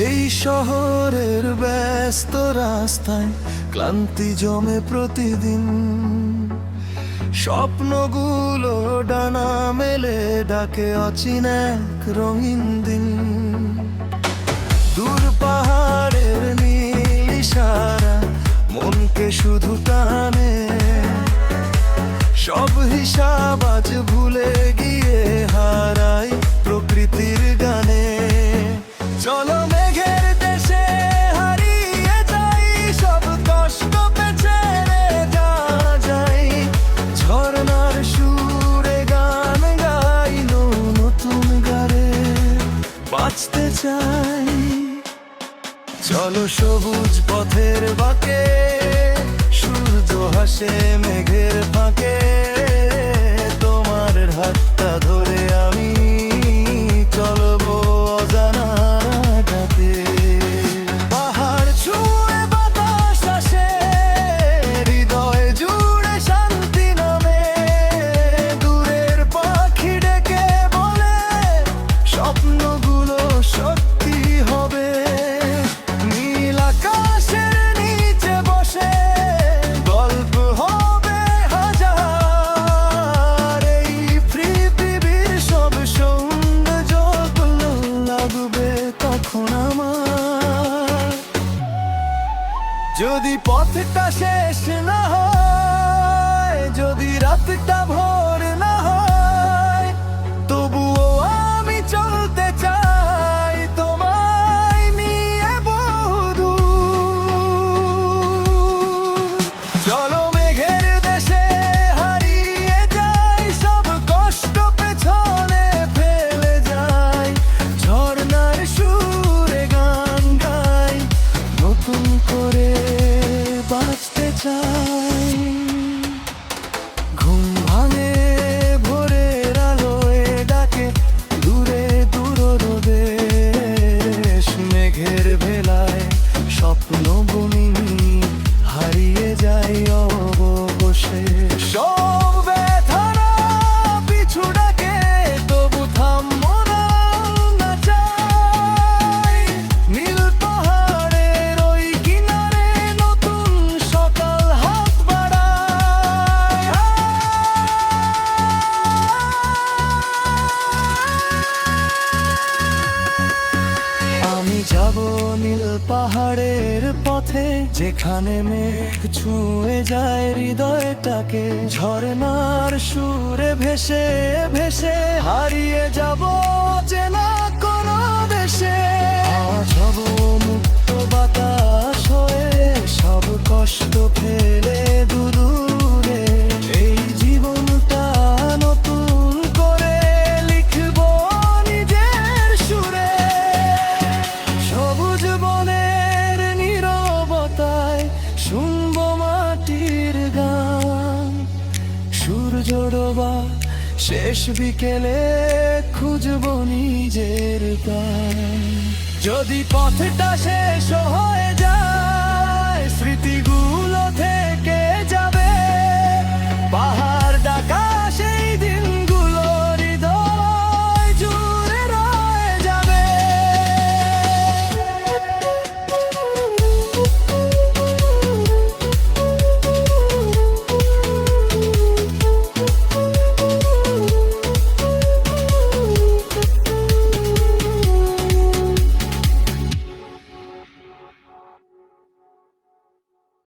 এই শহরের ব্যস্ত রাস্তায় ক্লান্তি জমে প্রতিদিন, স্বপ্নগুলো ডানা মেলে ডাকে অচিন এক রঙিন দিন। দূর পাহাড়ের নীল ইশারা মনকে শুধু টানে, সব হিসাব আজ ভুলে গিয়ে হারাই প্রকৃতির গানে। চলো মেঘের দেশে হারিয়ে যাই, সব কষ্ট ছেড়ে যাওয়া যায়। ঝর্ণার সুরে গান গাই, নতুন গারে বাঁচতে চাই। চলো সবুজ পথের বাঁকে, সূর্য হাসে মেঘের ফাঁকে। তোমার হাতটা ধরে আমি চলবো অজানা রাতে। পাহাড় ছুঁয়ে বাতাস আসে, হৃদয় জুড়ে শান্তি নামে। দূরের পাখি ডেকে বলে স্বপ্নগুলো সত্যি হবে। নীল আকাশের নিচে বসে গল্প হবে হাজার। এই পৃথিবীর সব সৌন্দর্যগুলো লাগবে তখন আমার। যদি পথটা শেষ না হয়, যদি রাতটা ভোর না হয়, তবুও আমি চলতে চাই তোমায় নিয়ে বহুদূর। চলো মেঘের দেশে হারিয়ে যাই, সব কষ্ট পেছনে ফেলে যাই। ঝর্ণার সুরে গান গাই, নতুন করে বাঁচতে চাই। ঘুম ভাঙে ভোরের আলোয় ডাকে দূরে দূরদেশ। মেঘের ভেলায় স্বপ্ন বুনি হারিয়ে যাই অবশেষে। সব ব্যথারা পিছু ডাকে, তবু থামবো না চাই। নীল পাহাড়ের ওই কিনারে নতুন সকাল হাত বাড়ায়। আমি যাব নীল পাহাড়ের পথে, যেখানে মেঘ ছুঁয়ে যায় হৃদয়টাকে। ঝর্ণার সুরে ভেসে ভেসে হারিয়ে যাব চেনা কোনো দেশে। আজ হব মুক্ত বাতাস হয়ে, সব কষ্ট ফেলে দূরে। এই জীবনটা নতুন করে লিখবো নিজের সুরে। সবুজ বনের নীরবতায় শুনবো মাটির গান। সূর্য ডোবা শেষ বিকেলে খুঁজবো নিজের প্রাণ। যদি পথটা শেষ হয়ে যায়,